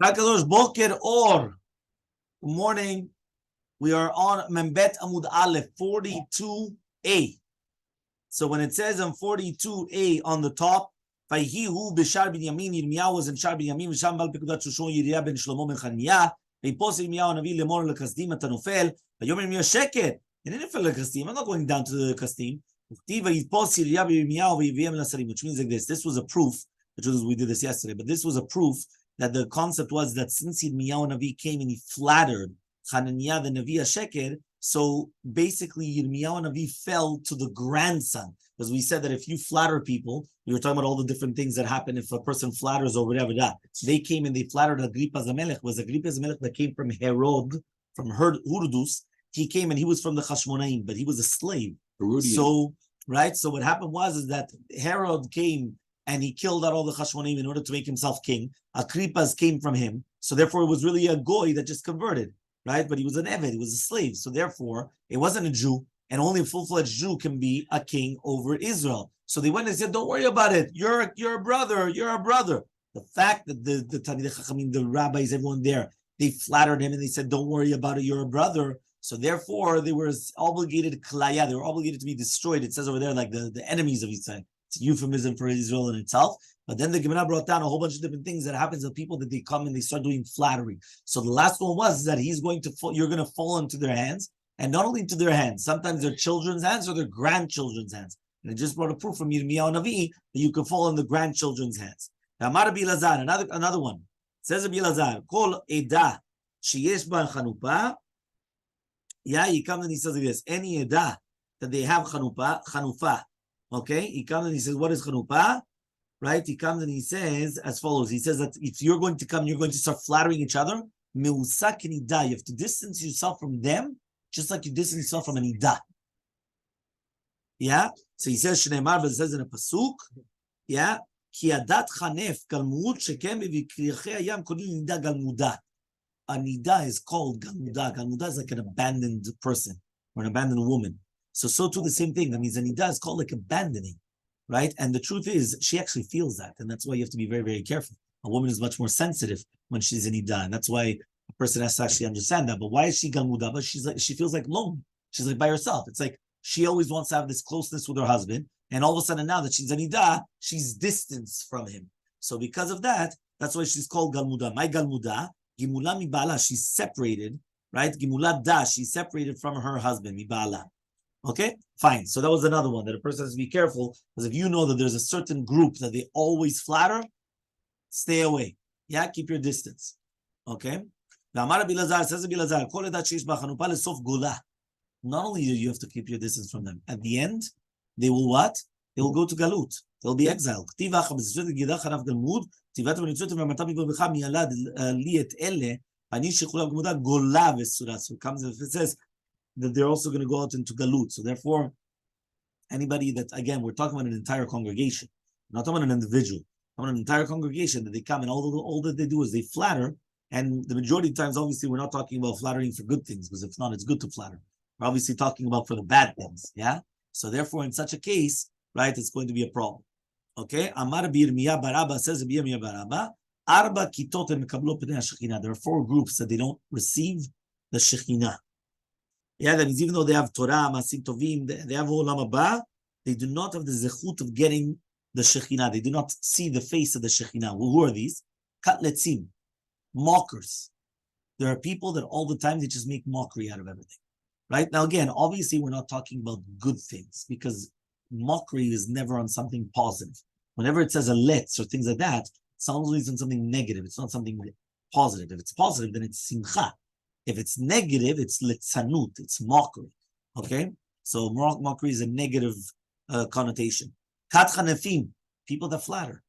Hakadosh Boker Or. Good morning. We are on Membet Amud Aleph 42a. So when it says on 42a on the top, Vayhihu b'Shar Binyamin, Yirmiyahu was in Shar Binyamin, v'Sham bal pekudat Shushon Yiriyah ben Shlomo ben Chaniyah, v'yipos Yirmiyahu Navi lemor lekasdim atanofel, v'yomer Yirmiyah sheket. He didn't feel like kasdim. I'm not going down to the kasdim. V'yipos Yiriyah b'Yirmiyahu v'yiviyam l'sarim, which means like this. This was a proof. We did this yesterday, but this was a proof that the concept was that since Yirmiyahu Navi came and he flattered Hananiah the Navi Sheker, so basically Yirmiyahu Navi fell to the grandson. Because we said that if you flatter people, we were talking about all the different things that happen if a person flatters or whatever that. They came and they flattered Agrippa Zamelech. Was Agrippa Zamelech that came from Herod, from Hurdus. He came and he was from the Chashmonaim, but he was a slave. Herodian. So, right? So what happened was that Herod came and he killed out all the Chashmonaim in order to make himself king. Agrippas came from him. So therefore it was really a goy that just converted, right? But he was an Eved, he was a slave. So therefore it wasn't a Jew, and only a full-fledged Jew can be a king over Israel. So they went and said, don't worry about it. You're a brother. The fact that the Talmidei Chachamim, the rabbis, everyone there, they flattered him and they said, don't worry about it. You're a brother. So therefore they were obligated klaya. They were obligated to be destroyed. It says over there like the enemies of Israel. It's a euphemism for Israel in itself. But then the Gemara brought down a whole bunch of different things that happens to people that they come and they start doing flattery. So the last one was that you're going to fall into their hands, and not only into their hands, sometimes their children's hands or their grandchildren's hands. And it just brought a proof from Yirmiyahu Navi that you can fall in the grandchildren's hands. Now, Rabbi Elazar, another one. It says Rabbi Elazar, Kol Eda sheyesh ba chanupa. Yeah, he comes and he says like this, any Eda that they have chanufa. Okay, he comes and he says, what is chanupa? Right? He comes and he says as follows. He says that if you're going to come, you're going to start flattering each other. Meusak nida. You have to distance yourself from them, just like you distance yourself from an ida. Yeah. So he says Shneimar, but it says in a pasuk. Yeah. Ki adat chanef galmud shekem v'kriachei hayam kodin nida galmuda. A nida is called galmuda. Galmuda is like an abandoned person or an abandoned woman. So too the same thing. That means a nida is called like abandoning. Right? And the truth is, she actually feels that. And that's why you have to be very, very careful. A woman is much more sensitive when she's in Ida. And that's why a person has to actually understand that. But why is she Galmuda? But she feels like alone. She's like by herself. It's like she always wants to have this closeness with her husband. And all of a sudden now that she's in Ida, she's distanced from him. So because of that, that's why she's called Galmuda. My Galmuda, Gimula mi Bala, she's separated, right? Gimula da, she's separated from her husband, mi Bala. Okay, fine. So that was another one that a person has to be careful, because if you know that there's a certain group that they always flatter, stay away. Yeah, keep your distance. Okay. Now, Rabbi Elazar says, not only do you have to keep your distance from them, at the end, they will what? They will go to Galut. They'll be exiled. So it comes if it says that they're also going to go out into Galut. So therefore, anybody that, again, we're talking about an entire congregation. We're not talking about an individual. We're talking about an entire congregation that they come and all that they do is they flatter. And the majority of times, obviously, we're not talking about flattering for good things, because if not, it's good to flatter. We're obviously talking about for the bad things. Yeah? So therefore, in such a case, right, it's going to be a problem. Okay? Amar Yirmiyah Baraba says Yirmiyah Baraba, Arba kitot mekablo pnei hashekhinah. There are 4 groups that they don't receive the Shekhinah. Yeah, that means even though they have Torah, Masim Tovim, they have Olam Haba, they do not have the zechut of getting the Shekhinah. They do not see the face of the Shekhinah. Well, who are these? Katletzim, mockers. There are people that all the time they just make mockery out of everything. Right? Now again, obviously we're not talking about good things, because mockery is never on something positive. Whenever it says a letz or things like that, it's always on something negative. It's not something positive. If it's positive, then it's simcha. If it's negative, it's litzanut, it's mockery. Okay? So mockery is a negative connotation. Kat chanefim, people that flatter.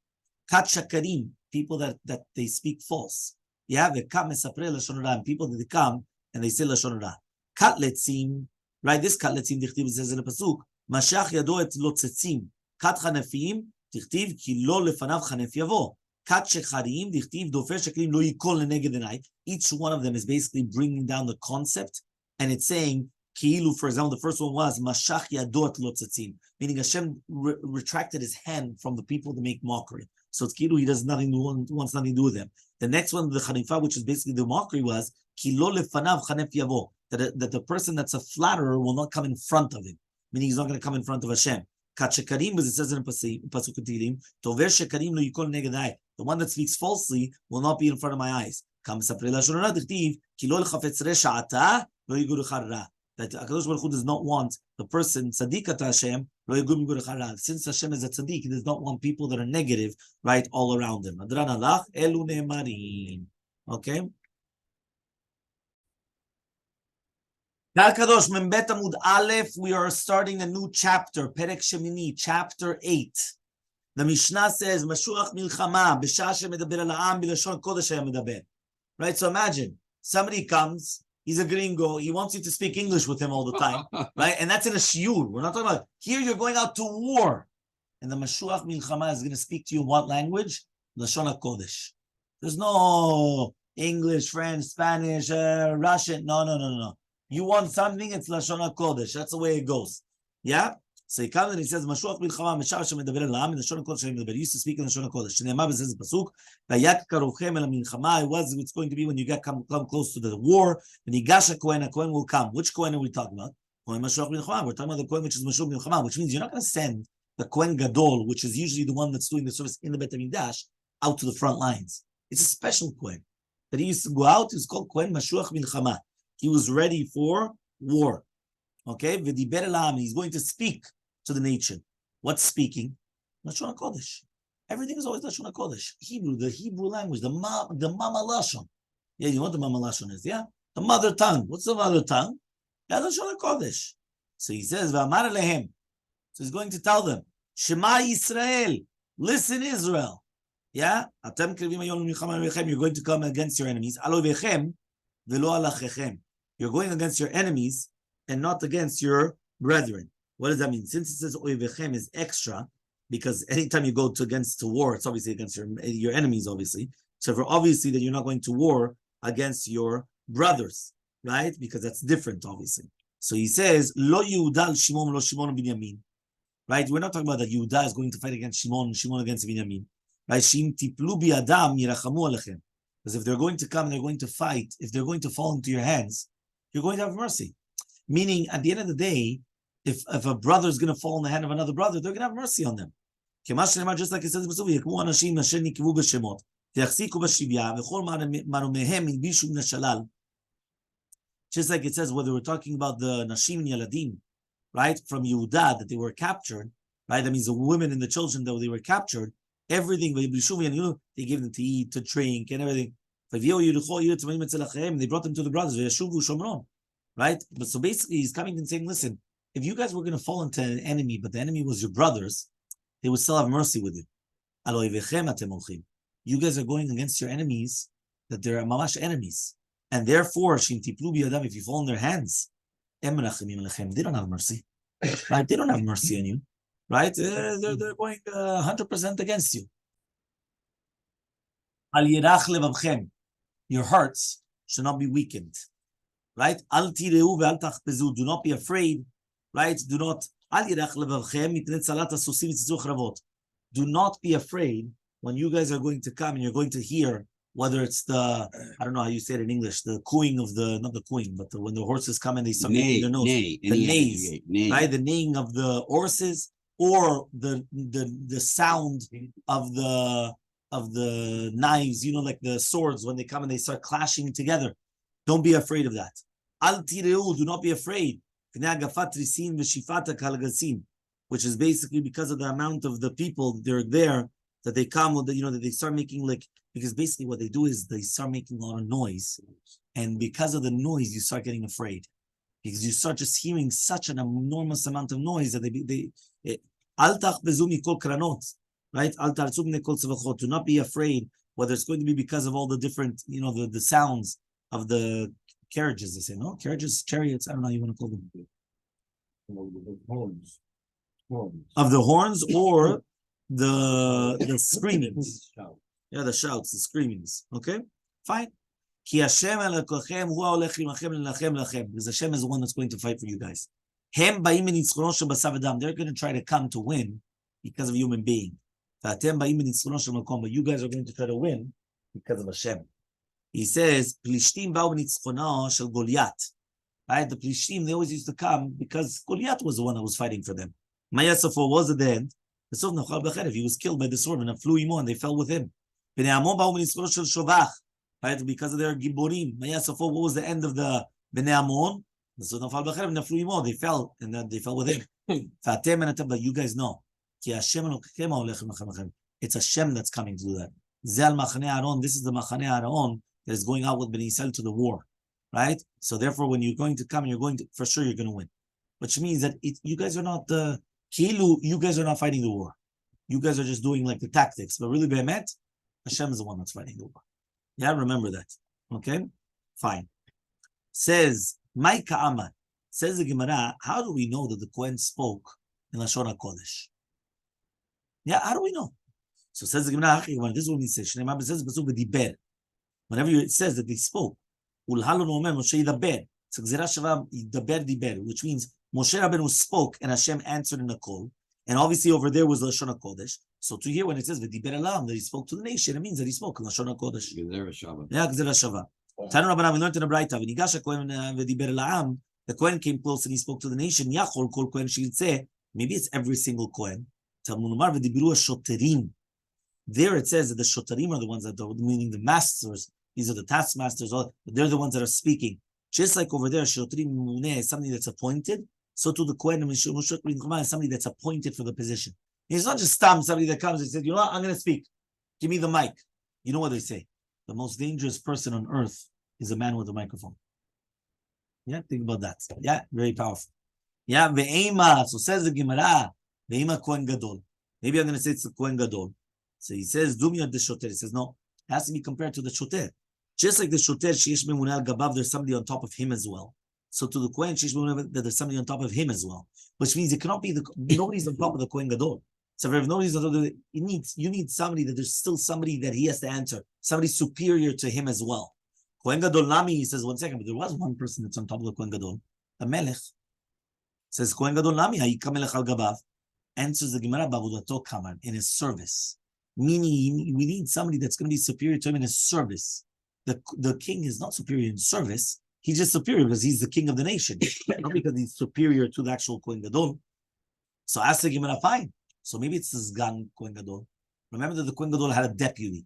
Kat shakarim, people that they speak false. Yeah, ve'kat mesapre lashon hara, people that they come and they say lashon hara. Kat letzim, right? This kat letzim, dichtiv, says in the pasuk, mashach yado et lotzetzim. Kat chanefim, dichtiv, ki lo lefanav chanef yavo. Each one of them is basically bringing down the concept, and it's saying, Ki'ilu, for example, the first one was, Mashach yadot lotzatzim, meaning Hashem retracted his hand from the people that make mockery. So it's kilu, he does nothing, wants nothing to do with them. The next one, the chanifa, which is basically the mockery, was kilo lefanav chanef yavo, that the person that's a flatterer will not come in front of him, meaning he's not going to come in front of Hashem. Kachekarim, as it says in Pasuk Tilim, tover shekarim lo yikol neged hai. The one that speaks falsely will not be in front of my eyes. Kam saprei lashon hara dichtiv kilo lechafetz resha ata lo yigur chara. That HaKadosh Baruch Hu does not want the person tzaddik to Hashem lo yigur yigur chara. Since Hashem is a tzaddik, he does not want people that are negative right all around him. Adran alach elu ne'emarim. Okay. Kadosh Membet Amud Aleph, we are starting a new chapter, Perek Shemini, chapter 8. The Mishnah says, Mashuach Milchama, B'shah she'medaber al ha'am, b'lashon kodesh medaber. Right, so imagine, somebody comes, he's a gringo, he wants you to speak English with him all the time, right? And that's in a shiur. We're not talking about, here you're going out to war. And the Mashuach Milchama is going to speak to you in what language? Lashon kodesh. There's no English, French, Spanish, Russian, no. You want something, it's Lashon HaKodesh. That's the way it goes. Yeah? So he comes and he says, Mashuach milchama meshar shemedaber el ha'am, Lashon HaKodesh shemedaber. He used to speak in Lashon HaKodesh. Shneimah says the pasuk, Vayak karochem el milchama. It's going to be when you come close to the war. When Yigash HaKohen, HaKohen will come. Which Kohen are we talking about? Kohen Mashuach milchama. We're talking about the Kohen which is Mashuach milchama, which means you're not going to send the Kohen Gadol, which is usually the one that's doing the service in the Beit HaMikdash, out to the front lines. It's a special Kohen. That he used to go out, is called Kohen Mashuach milchama. He was ready for war. Okay? V'diber el ha'am, he's going to speak to the nation. What's speaking? Lashon HaKodesh. Everything is always Lashon HaKodesh. Hebrew, the Hebrew language, the Mama Lashon. Yeah, you know what the Mama Lashon is, yeah? The mother tongue. What's the mother tongue? Yeah, Lashon HaKodesh. So he says, V'amar alehem. So he's going to tell them, Shema Yisrael. Listen, Israel. Yeah? Atem krivim hayom milchama alechem. You're going to come against your enemies. Alo vechem v'lo alachechem. You're going against your enemies and not against your brethren. What does that mean? Since it says oivechem is extra, because anytime you go against war, it's obviously against your enemies, obviously. So for obviously that you're not going to war against your brothers, right? Because that's different, obviously. So he says, Lo Yehuda Shimon, Lo Shimon Binyamin. Right? We're not talking about that Yehuda is going to fight against Shimon and Shimon against Binyamin. Right? Shim tiplu bi adam yirachamu alechem. Because if they're going to come and they're going to fight, if they're going to fall into your hands, you're going to have mercy. Meaning, at the end of the day, if a brother is going to fall in the hand of another brother, they're going to have mercy on them. Just like it says, just like it says, whether we're talking about the Nashim and Yaladim, right, from Yehuda, that they were captured, right, that means the women and the children that they were captured, everything, they gave them to eat, to drink, and everything. They brought them to the brothers, right? But so basically, he's coming and saying, listen, if you guys were going to fall into an enemy, but the enemy was your brothers, they would still have mercy with you. You guys are going against your enemies, that they're mamash enemies. And therefore, if you fall in their hands, they don't have mercy. Right? They don't have mercy on you. Right? They're going 100% against you. Your hearts should not be weakened. Right? Do not be afraid. Right? Do not be afraid when you guys are going to come and you're going to hear, whether it's the, I don't know how you say it in English, the cooing of the, not the cooing, but when the horses come and they start making their nose, the neighs, right? The neighing of the horses, or the sound of the knives, like the swords when they come and they start clashing together. Don't be afraid of that. Do not be afraid. Which is basically because of the amount of the people that are there, that they come, that they start making because basically what they do is they start making a lot of noise. And because of the noise, you start getting afraid. Because you start just hearing such an enormous amount of noise that right? Do not be afraid, whether it's going to be because of all the different, the sounds of the carriages, they say, no? Carriages, chariots, I don't know how you want to call them. Horns. Of the horns, or the screamings. Yeah, the shouts, the screamings. Okay? Fine. Because Hashem is the one that's going to fight for you guys. They're going to try to come to win because of human being. But you guys are going to try to win because of Hashem. He says, Plishtim ba'u b'nitzchono shel Goliath. Right? The Plishtim, they always used to come because Goliath was the one that was fighting for them. Mayasafo was at the end. He was killed by the sword and flew him on, they fell with him. Right? Because of their giborim. Mayasafo, what was the end of the Bnei Ammon? They fell, and then they fell with him. But you guys know. It's Hashem that's coming to do that. This is the Machane Aaron that is going out with Bnei Yisrael to the war. Right? So therefore, when you're going to come, for sure you're going to win. Which means that you guys are not you guys are not fighting the war. You guys are just doing like the tactics. But really, Be'emet, Hashem is the one that's fighting the war. Yeah, remember that. Okay? Fine. Says, Maika Amar. Says the Gemara, how do we know that the Kohen spoke in Lashon HaKodesh? Yeah, how do we know? So says the Gemara, this is what he says. It says, whenever it says that they spoke, which means Moshe Rabbeinu spoke and Hashem answered in a call. And obviously over there was Lashon HaKodesh. So to hear when it says V'diber Elam, that he spoke to the nation, it means that he spoke in Lashon HaKodesh. Yeah, Gzer HaShava. Tanu Rabbanan, we learned in the Braita, V'nigash HaKohen V'diber Elam, the Kohen came close and he spoke to the nation. Yachol Kol Kohen Shirtzeh, maybe it's every single Kohen. Talmunumar V'dibiru HaShoterim. There it says that the Shoterim are the ones that are, meaning the masters. These are the taskmasters. They're the ones that are speaking. Just like over there, Shotrim Muneh is something that's appointed. So to the Kohen is somebody that's appointed for the position. It's not just somebody that comes and says, you know what, I'm going to speak. Give me the mic. You know what they say? The most dangerous person on earth is a man with a microphone. Yeah, think about that. Yeah, very powerful. Yeah, ve'ema. So says the Gemara, ve'ema Kohen Gadol. Maybe I'm going to say it's the Kohen Gadol. So he says, Dumya de Shoter. He says, no, it has to be compared to the Shoter. Just like the Shoter, Sheish Memuneh al Gabav, there's somebody on top of him as well. So to the Kohen, Sheish Memuneh, there's somebody on top of him as well. Which means it cannot be nobody's on top of the Kohen Gadol. So if nobody's on top of you need somebody that there's still somebody that he has to answer, somebody superior to him as well. Kohen Gadol Nami, he says, 1 second, but there was one person that's on top of the Kohen Gadol, the Melech. Says Kohen Gadol Nami, Hayika Melech al Gabav, answers the Gemara Bavudato Kaman in his service. Meaning we need somebody that's going to be superior to him in his service. The king is not superior in service. He's just superior because he's the king of the nation, not because he's superior to the actual Kohen Gadol. So ask the Gemara, fine. So maybe it's the Sgan Kohen Gadol. Remember that the Kohen Gadol had a deputy,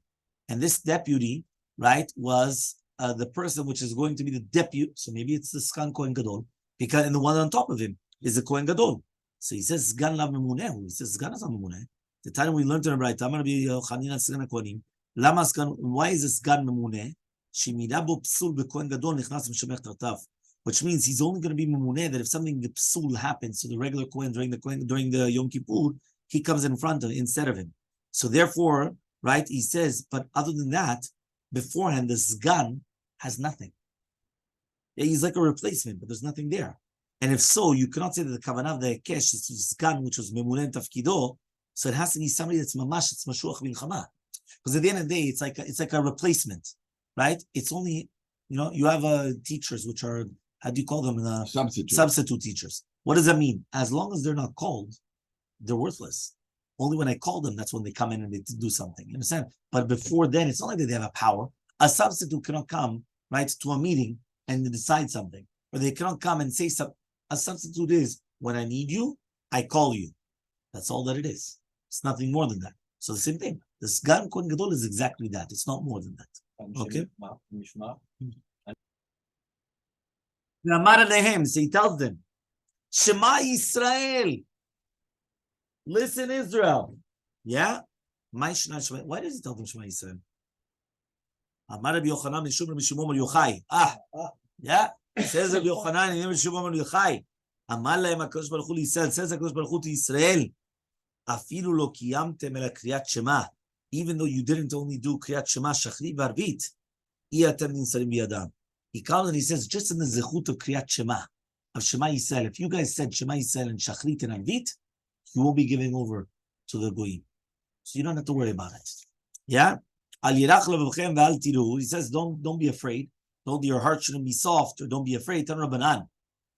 and this deputy, right, was the person which is going to be the deputy. So maybe it's the Sgan Kohen Gadol, and the one on top of him is the Kohen Gadol. So he says Sgan la Memuneh. He says Sgan is not Memuneh. The time we learned in the Braita, why is this Sgan Memuneh? Which means he's only going to be Memuneh that if something psul happens to the regular Kohen during the Yom Kippur, he comes in front of instead of him. So therefore, right, he says, but other than that, beforehand, the Sgan has nothing. Yeah, he's like a replacement, but there's nothing there. And if so, you cannot say that the Kavanah of the Hekesh is Sgan, which was Memuneh Tafkido. So it has to be somebody that's mamash, it's mashuach bilchama. Because at the end of the day, it's like a replacement, right? It's only, you have teachers which are, how do you call them? Substitute teachers. What does that mean? As long as they're not called, they're worthless. Only when I call them, that's when they come in and they do something. You understand? But before then, it's not like that they have a power. A substitute cannot come, right, to a meeting and decide something. Or they cannot come and say something. A substitute is, when I need you, I call you. That's all that it is. It's nothing more than that. So the same thing. The Sgan Kohen Gadol is exactly that. It's not more than that. Okay? So he tells them, Shema Yisrael. Listen, Israel. Yeah? Why does he tell them Shema Yisrael? Amar Rabbi Yochanan Mishum Rabbi Shimon Bar Yochai. Yeah? Says Rabbi Yochanan and Rabbi Shimon Bar Yochai. Amar Lahem HaKadosh Baruch Hu Yisrael. Says HaKadosh Baruch Hu to Yisrael. Afilu lo kiyamtem ela kriyat shema. Even though you didn't only do kriyat shema shachri v'arvit, iyatem ninsarim biyadam. He comes and he says, just in the zechut of kriyat shema, of Shema Yisrael, if you guys said Shema Yisrael and shachrit and arvit, you won't be giving over to the goyim. So you don't have to worry about it. Yeah? Al yirach levavchem ve'al tiru. He says, don't be afraid. Your heart shouldn't be soft, or don't be afraid. Tan Rabbanan.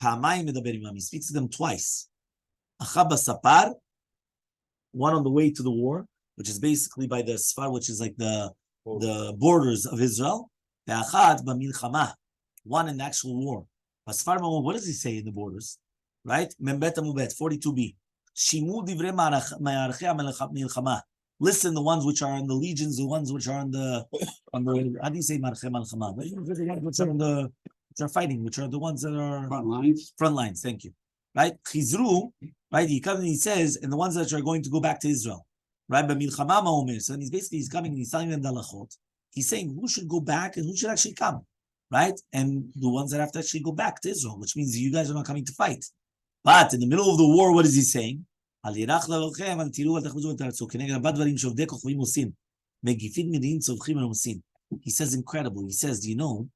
Pa'amayim medaber imam. He speaks to them twice. Achab basapar, one on the way to the war, which is basically by the Sfar, which is like the borders of Israel. Ve'achad b'milchama, one in the actual war. Sfar, what does he say in the borders? Right? Membet amubet 42b. Shimu divrei ma'archei milchama. Listen, the ones which are in the legions, the ones which are on the how do you say marchei milchama? Which are on the which are fighting, which are the ones that are front lines. Front lines, thank you. Right? Chizru, right? He comes and he says, and the ones that are going to go back to Israel. Right? But milchama ma'omer. So he's coming and he's telling them the halachot. He's saying who should go back and who should actually come. Right? And the ones that have to actually go back to Israel, which means you guys are not coming to fight. But in the middle of the war, what is he saying? He says incredible. He says, do you know,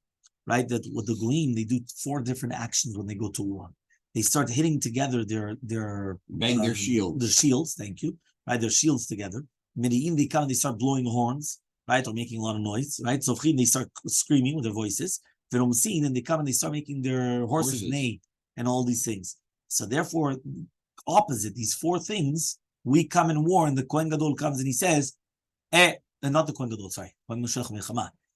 right, that with the Goyim, they do 4 different actions when they go to war. They start hitting together their bang their shields. Their shields, thank you. Right, their shields together. Medi'in, they come, they start blowing horns, right, or making a lot of noise, right? Sofchim, they start screaming with their voices. Veromsin, and they come and they start making their horses neigh and all these things. So therefore, opposite these 4 things, we come in war, and the Kohen Gadol comes and he says, not the Kohen Gadol, sorry,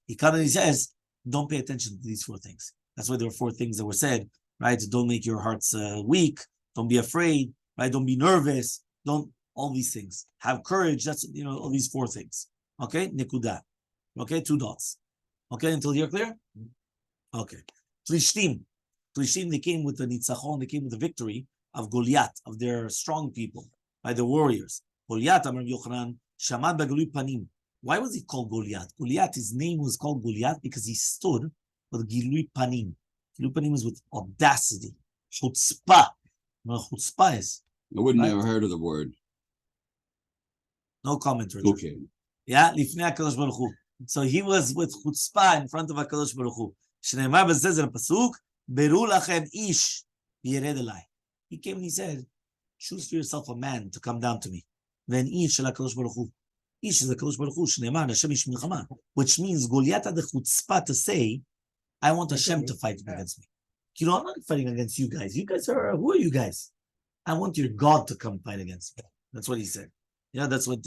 he comes and he says, don't pay attention to these 4 things. That's why there were 4 things that were said, right? Don't make your hearts weak. Don't be afraid, right? Don't be nervous. Don't, all these things. Have courage. That's, all these 4 things. Okay? Nikuda. Okay? 2 dots. Okay? Until you're clear? Okay. Plishtim, they came with the nitzachon, they came with the victory of Goliath, of their strong people, by the warriors. Goliath, Amar Yochanan, Shamad Bagalui Panim. Why was he called Goliath? Goliath, his name was called Goliath because he stood with Gilui Panim. Gilui Panim is with audacity. Chutzpah. You know what chutzpah is? I wouldn't have heard of the word. No comment, Richard. Okay. Yeah, Lifnei HaKadosh Baruch Hu. So he was with chutzpah in front of HaKadosh Baruch Hu. Shneimar b'zeh in pasuk, Beru lachem ish v'yered elai. He came and he said, choose for yourself a man to come down to me. Then ish shel HaKadosh Baruch Hu. Ish is HaKadosh Baruch Hu, Shneimar Hashem ish milchama. Which means Goliath had the chutzpah to say, I want Hashem to fight against me. I'm not fighting against you guys. You guys are, who are you guys? I want your God to come fight against me. That's what he said. That's what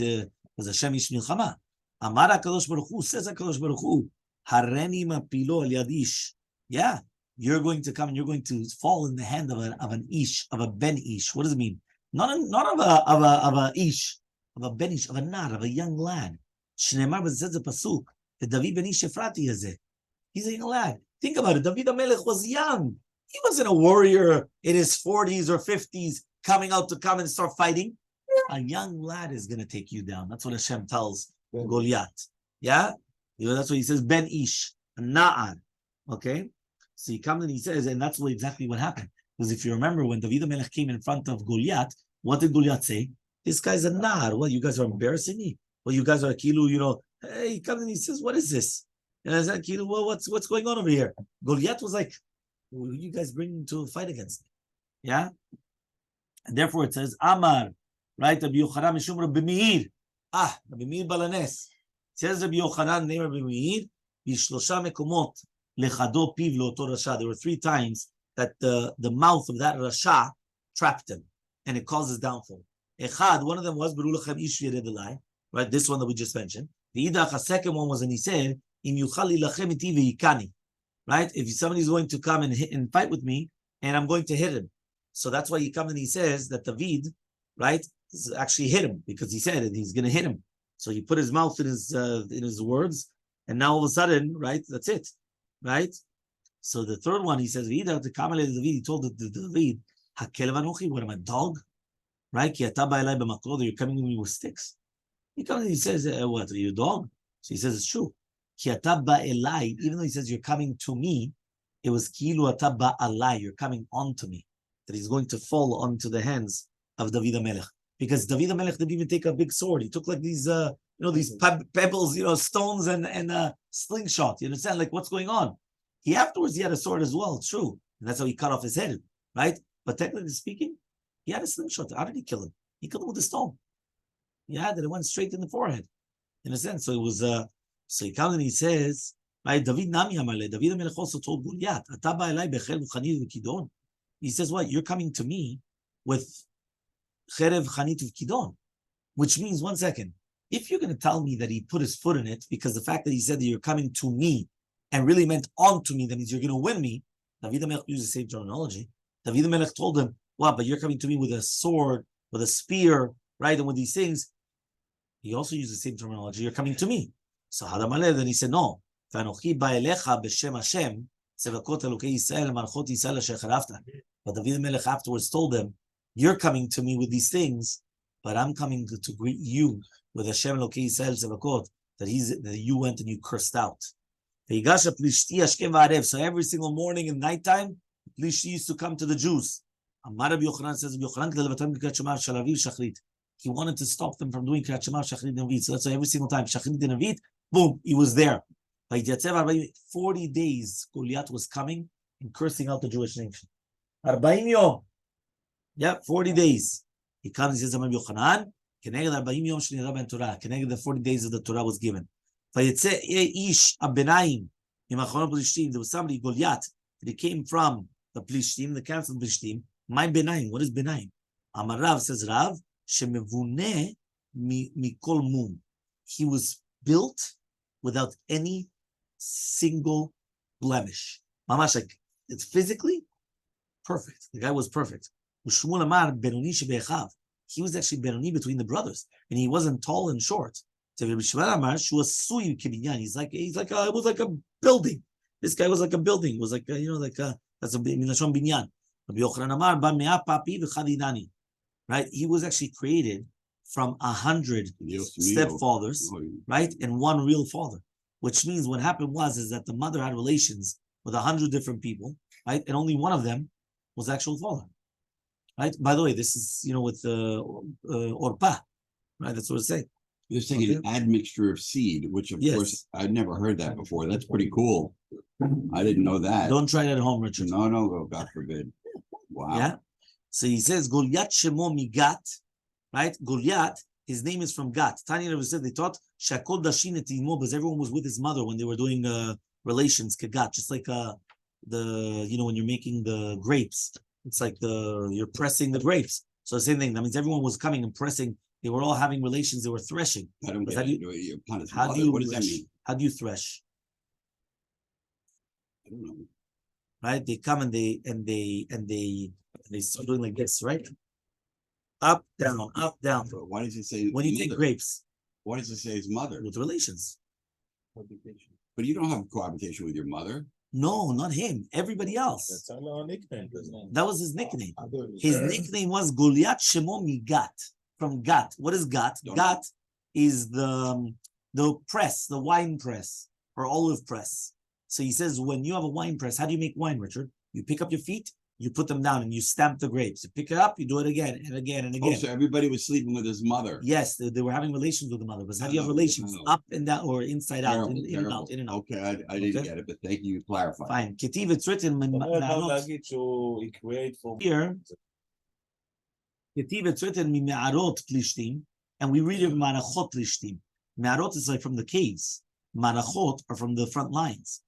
was Hashem ish milchama. Amar HaKadosh Baruch Hu, says HaKadosh Baruch Hu, Hareni mapilo al yadish. Yeah, you're going to come and you're going to fall in the hand of an ish, of a ben ish. What does it mean? Not of a ish, of a ben ish, of a nar, of a young lad. Shneimar, but it says the pasuk, the David ben ish Efrati hazeh. He's a young lad. Think about it. David HaMelech was young. He wasn't a warrior in his 40s or 50s coming out to come and start fighting. A young lad is going to take you down. That's what Hashem tells Goliath. Yeah? That's what he says, Ben Ish, Na'ar. Okay? So he comes and he says, and that's exactly what happened. Because if you remember, when David HaMelech came in front of Goliath, what did Goliath say? This guy's a Na'ar. Well, you guys are embarrassing me. Well, you guys are Kilu, Hey, he comes and he says, what is this? And I said, Kilu, well, what's going on over here? Goliath was like, who you guys bring to fight against me? Yeah? And therefore it says, Amar, right? Rabbi Yochanan Mishum Rabbi Meir. Rabbi Meir Balanes. Says Rabbi Yochanan, name Rabbi Meir, Bishlosha mekomot lechado piv leoto rasha. There were 3 times that the mouth of that rasha trapped him, and it causes downfall. Echad, one of them was Beru lachem ish v'yered elai, right? This one that we just mentioned. The idach, a second one was, and he said, Im yuchal lilachem iti v'yikani, right? If somebody's going to come and fight with me, and I'm going to hit him. So that's why he comes and he says that David, right, actually hit him, because he said that he's going to hit him. So he put his mouth in his words, and now all of a sudden, right, that's it, right? So the third one, he says, he told David, what am I, a dog? Right? You're coming to me with sticks. He comes and he says, what, are you a dog? So he says, it's true. Even though he says, you're coming to me, it was you're coming onto me. That he's going to fall onto the hands of David HaMelech. Because David HaMelech didn't even take a big sword. He took like these, these pebbles, stones and slingshot. You understand? Like, what's going on? He had a sword as well, true. And that's how he cut off his head, right? But technically speaking, he had a slingshot. How did he kill him? He killed him with a stone. Yeah, that it went straight in the forehead. In a sense. So it was, so he comes and he says, right, David Nami Amaleh, David HaMelech also told Goliath, he says, what? You're coming to me with Cherev Chanit of Kidon, which means, one second, if you're going to tell me that he put his foot in it, because the fact that he said that you're coming to me and really meant onto me, that means you're going to win me. David HaMelech used the same terminology. David HaMelech told him, well, but you're coming to me with a sword, with a spear, right? And with these things. He also used the same terminology. You're coming to me. So Elmaleh, then he said, no. But David HaMelech afterwards told them, you're coming to me with these things, but I'm coming to greet you with Hashem Elokei Yisrael Tzevakot, that you went and you cursed out. So every single morning and nighttime, Plishti used to come to the Jews. Amar Rabbi Yochanan says, he wanted to stop them from doing Kriyat Shema, Shachrit, Navit. So that's why every single time, Shachrit, Navit, boom, he was there. 40 days, Goliath was coming and cursing out the Jewish nation. 40 yom. Yeah, 40 days. He comes and says, Amar Yochanan, Keneged 40 yom shenirah ben Torah. Keneged the 40 days that the Torah was given. Vayetze ish abenaim imachon Plishtim. There was somebody, Goliath, that he came from the Plishtim, the camps of Plishtim. My benaim. What is benaim? Amar Rav, says Rav, shemevuneh mikol mum. He was built without any single blemish. Mamash, like, it's physically perfect. The guy was perfect. Ushmul amar benoni shebechav. He was actually benoni between the brothers, and he wasn't tall and short. It was like a building. This guy was like a building. It was like that's a milashon binyan. Right? He was actually created from 100 stepfathers, right, and one real father. Which means what happened is that the mother had relations with 100 different people, right, and only one of them was the actual father. Right? By the way, this is with orpa, right? That's what it's saying. You're saying an admixture of seed, which of course I'd never heard that before. That's pretty cool. I didn't know that. Don't try that at home, Richard. No, God forbid. Wow. Yeah. So he says Goliath Shemo Migat, right? Goliath, his name is from Gat. Tanya never said they taught Shakol Dashin et Imo, because everyone was with his mother when they were doing relations, Kagat, just like when you're making the grapes, it's like you're pressing the grapes. So the same thing. That means everyone was coming and pressing. They were all having relations. They were threshing. I don't get it. What does that mean? How do you thresh? I don't know. Right? They come and they start doing like this, right? Up, down, up, down. But why does it say when you take grapes? Why does it say his mother? With relations. But you don't have cohabitation with your mother. No, not him. Everybody else. That's our nickname. That was his nickname. His nickname was Goliath Shemo Migat. From Gat. What is Gat? Gat is the press, the wine press or olive press. So he says, when you have a wine press, how do you make wine, Richard? You pick up your feet, you put them down, and you stamp the grapes. You pick it up, you do it again and again and again. Oh, so everybody was sleeping with his mother. Yes, they were having relations with the mother. But how do you have relations? Up and down or inside out, in and out, in and out. Okay, I didn't get it, but thank you for clarifying. Fine. Ketiv, it's written here. Ketiv, it's written Me'arot Plishtim, and we read it Marachot Plishtim. Me'arot is like from the caves. Marachot are from the front lines.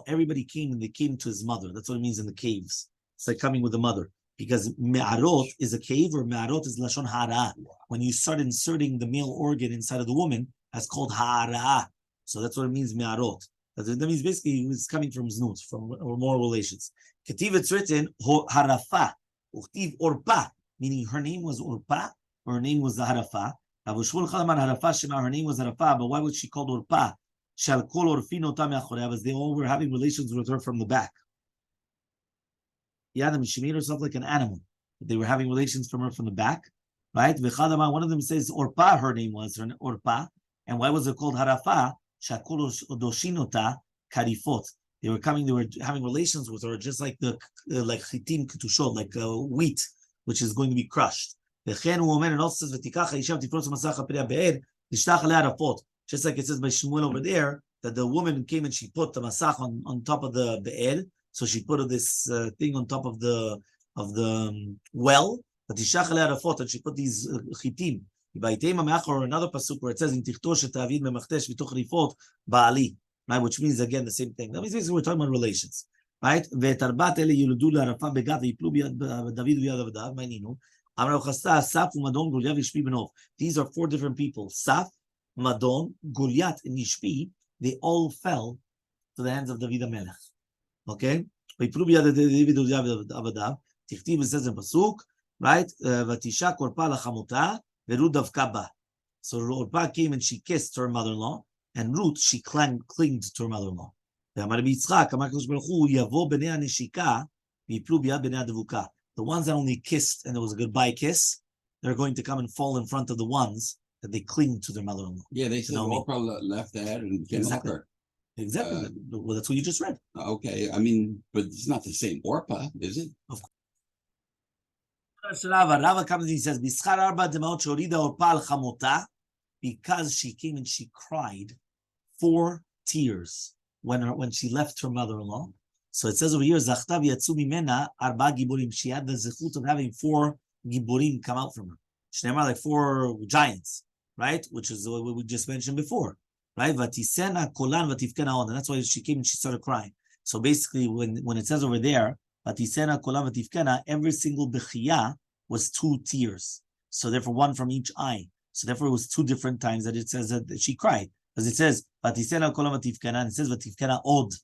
Everybody came and they came to his mother. That's what it means in the caves. It's like coming with the mother. Because Me'arot is a cave, or Me'arot is Lashon Hara. When you start inserting the male organ inside of the woman, that's called Hara. So that's what it means, Me'arot. That means basically it's coming from Znut, from more relations. Ketiv, it's written Harafa. Uchtiv Orpa, meaning her name was Orpa, or her name was the Harafa. Her name was Harafa, but why was she called Orpa? As they all were having relations with her from the back. Yeah, she made herself like an animal. They were having relations from her from the back, right? One of them says Orpa, her name was Orpa. And why was it called Harafa? Karifot. They were having relations with her, just like like chitim ketushot, like wheat, which is going to be crushed. And also says, just like it says by Shmuel over there, that the woman came and she put the masach on top of the be'er. So she put this thing on top of the well, and she put these chitim. Or another pasuk where it says in tichtosh ta'avid memachtesh v'toch rifot ba'ali, right? Which means again the same thing. That means basically we're talking about relations, right? These are four different people. Saf, Madon, Goliath, and Yishpi. They all fell to the hands of David HaMelech. Okay? Tichtiv says in Pasuk, right? Vatisha korpa lachamuta veRut davka ba. So Orpah came and she kissed her mother-in-law, and Ruth she clinged to her mother-in-law. The ones that only kissed and there was a goodbye kiss, they're going to come and fall in front of the ones that they cling to their mother-in-law. Yeah, they said Oprah left that and came Exactly. her. Exactly. Well, that's what you just read. Okay, I mean, but it's not the same Orpah, is it? Of course. Rava comes and he says, because she came and she cried 4 tears when she left her mother-in-law. So it says over here, Zachtav yatsu mimena arba giborim. She had the zechut of having 4 giborim come out from her. Shneimar, like 4 giants, right? Which is what we just mentioned before, right? Vatisena kolan vatifkena on, and that's why she came and she started crying. So basically, when it says over there, vatisena kolan vatifkena, every single bechiyah was 2 tears. So therefore, 1 from each eye. So therefore, it was 2 different times that it says that she cried. Because it says, vatisena kolan vatifkena, and it says vatifkena od.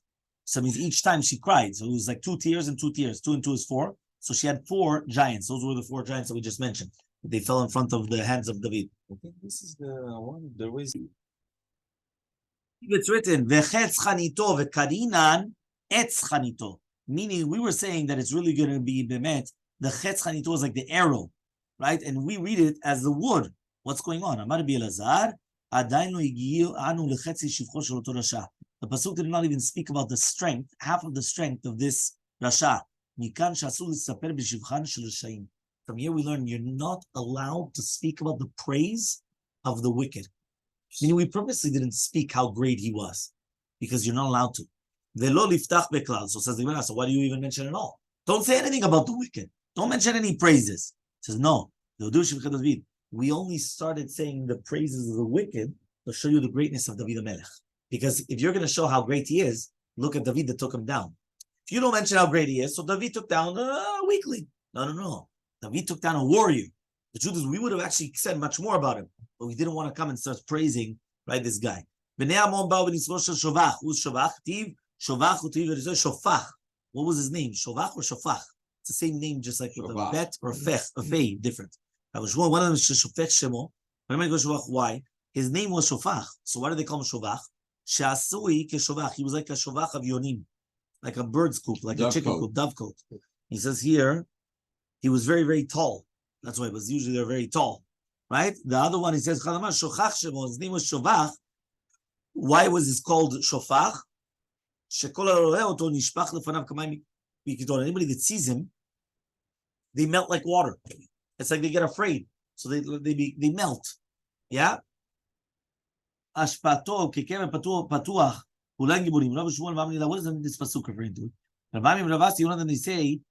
So it means each time she cried. So it was like 2 tears and 2 tears. 2 and 2 is 4. So she had 4 giants. Those were the 4 giants that we just mentioned. They fell in front of the hands of David. I think this is the one. There was. It's written, Vechetz chanito vekarinan etz chanito. Meaning, we were saying that it's really going to be bemet. The chetz chanito is like the arrow, right? And we read it as the wood. What's going on? Amar bi Elazar, adayin lo higiu anu lechetz shivcho shel oto rasha. The pasuk did not even speak about the strength, half of the strength of this rasha. Mikan shasul lisaper b'shivchan shel rashaim. From here we learn you're not allowed to speak about the praise of the wicked. Meaning we purposely didn't speak how great he was, because you're not allowed to. Velo liftach beklal. So says the Gemara, so why do you even mention it all? Don't say anything about the wicked. Don't mention any praises. It says no. We only started saying the praises of the wicked to show you the greatness of David HaMelech. Because if you're going to show how great he is, look at David that took him down. If you don't mention how great he is, so David took down weakly. No. David took down a warrior. The truth is, we would have actually said much more about him, but we didn't want to come and start praising, right, this guy. Who's Shovach? Shofach. What was his name? Shovach or Shofach? It's the same name, just like with a bet or fech, a fey, different. One of them is Shofech Shemo. Why? His name was Shofach. So why do they call him Shovach? Shasui ke Shovach. He was like a Shovach of Yonim, like a bird's coop, like a chicken coop, dovecote. He says here, he was very, very tall. That's why it was usually they're very tall, right? The other one, he says, his name was Shovach. Why was it called Shofach? Anybody that sees him, they melt like water. It's like they get afraid. So they melt. Yeah? Ashpato, kekeme patuach, ulan giburim. Rabbi Shmuel Vamni, what is this pasuk referring to? Rabbi and Ravasi, one of them, they say,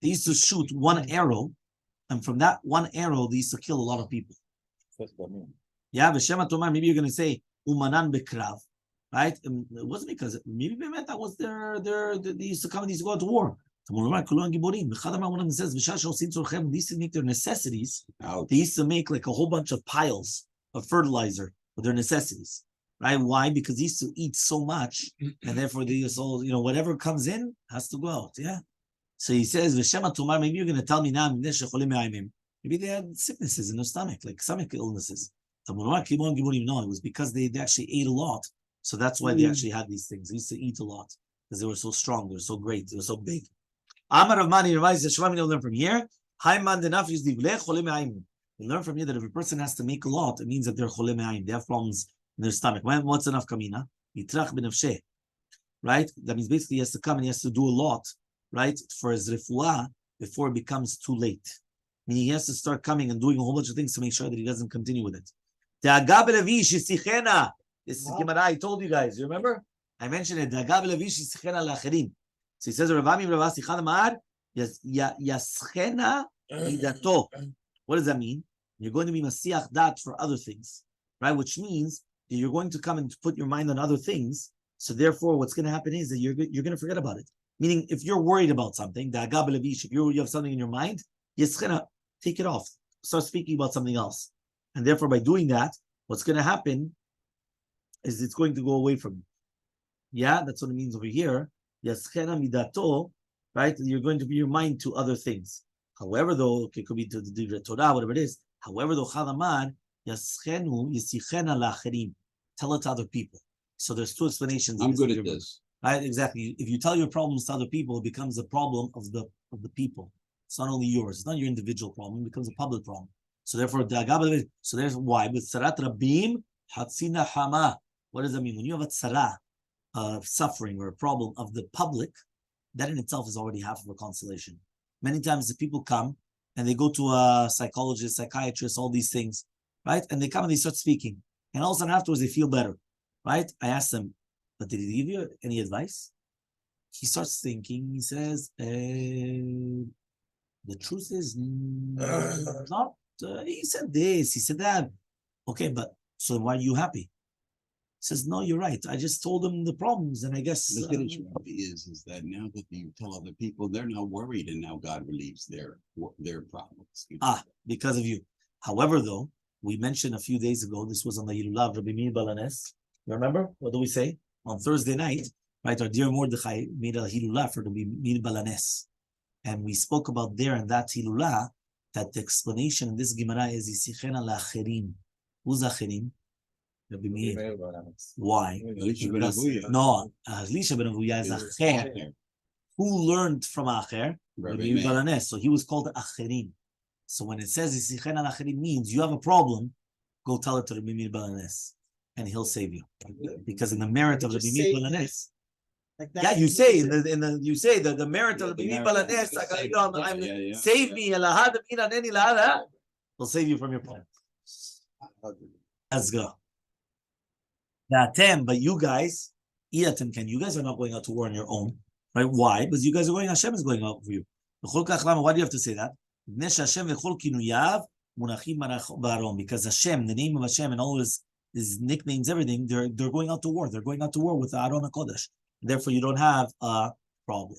they used to shoot one arrow, and from that one arrow, they used to kill a lot of people. Yeah, maybe you're going to say, Umanan bekrav, right? It wasn't because, maybe that was they used to come and they used to go to war. One of them says, they used to make their necessities. They used to make like a whole bunch of piles of fertilizer for their necessities. Right? Why? Because he used to eat so much, and therefore they used all, whatever comes in has to go out. Yeah. So he says, maybe you're going to tell me now, maybe they had sicknesses in their stomach, like stomach illnesses. No, it was because they actually ate a lot. So that's why they actually had these things. They used to eat a lot because they were so strong, they were so great, they were so big. Amar of Mani revises, learn from here. We learn from here that if a person has to make a lot, it means that they're chole me'ayim, they have problems in their stomach. What's enough kamina? Yitrach benafsheh. Right? That means basically he has to come and he has to do a lot, right, for his refuah before it becomes too late. Meaning he has to start coming and doing a whole bunch of things to make sure that he doesn't continue with it. This is Gemara, I told you guys, you remember? I mentioned it. So he says, what does that mean? You're going to be masiach dat for other things, right? Which means that you're going to come and put your mind on other things. So therefore, what's going to happen is that you're going to forget about it. Meaning, if you're worried about something, if you have something in your mind, yeschena, take it off. Start speaking about something else. And therefore, by doing that, what's going to happen is it's going to go away from you. Yeah, that's what it means over here. Yeschena midato, right? You're going to be your mind to other things. However, though, okay, it could be to the Torah, whatever it is. However, though, Chalamad, Yaschenu, Yisichena lacherim. Tell it to other people. So there's two explanations. I'm good at this. Right, exactly. If you tell your problems to other people, it becomes a problem of the people. It's not only yours. It's not your individual problem. It becomes a public problem. So therefore, so there's why with Sarat Rabim Hatzina Hama. What does that mean? When you have a tzara, suffering or a problem of the public, that in itself is already half of a consolation. Many times the people come and they go to a psychologist, psychiatrist, all these things, right? And they come and they start speaking. And all of a sudden afterwards they feel better, right? I asked them, but did he give you any advice? He starts thinking, he says, the truth is not, he said this, he said that. Okay, but so why are you happy? He says, no, you're right. I just told them the problems, and I guess... The Kiddush is that now that you tell other people, they're not worried, and now God relieves their problems. Because of you. However, though, we mentioned a few days ago, this was on the Hilulah of Rabbi Meir Balanes. You remember? What do we say? On Thursday night, right, our dear Mordechai made a Hilulah for Rabbi Meir Balanes. And we spoke about there in that Hilulah that the explanation in this Gemara is Yisichena la'acherim. Who's acherim? Rabbi Meir. Why? No, Elisha ben Avuya is acher. Who learned from acher? Rabbi Meir Balanes. So he was called acherim. So when it says Yisichena la'acherim means you have a problem, go tell it to Rabbi Meir Balanes, and he'll save you. Because in the merit of Rabbi Meir Balanes, yeah, you say you say that the merit of Rabbi Meir Balanes, save me, will save you from your problem. Let's go. But you guys, you guys are not going out to war on your own, right? Why? Because you guys are going, Hashem is going out for you. Why do you have to say that? Because Hashem, the name of Hashem, and all his nicknames, everything, they're going out to war. They're going out to war with the Aron HaKodesh. Therefore, you don't have a problem.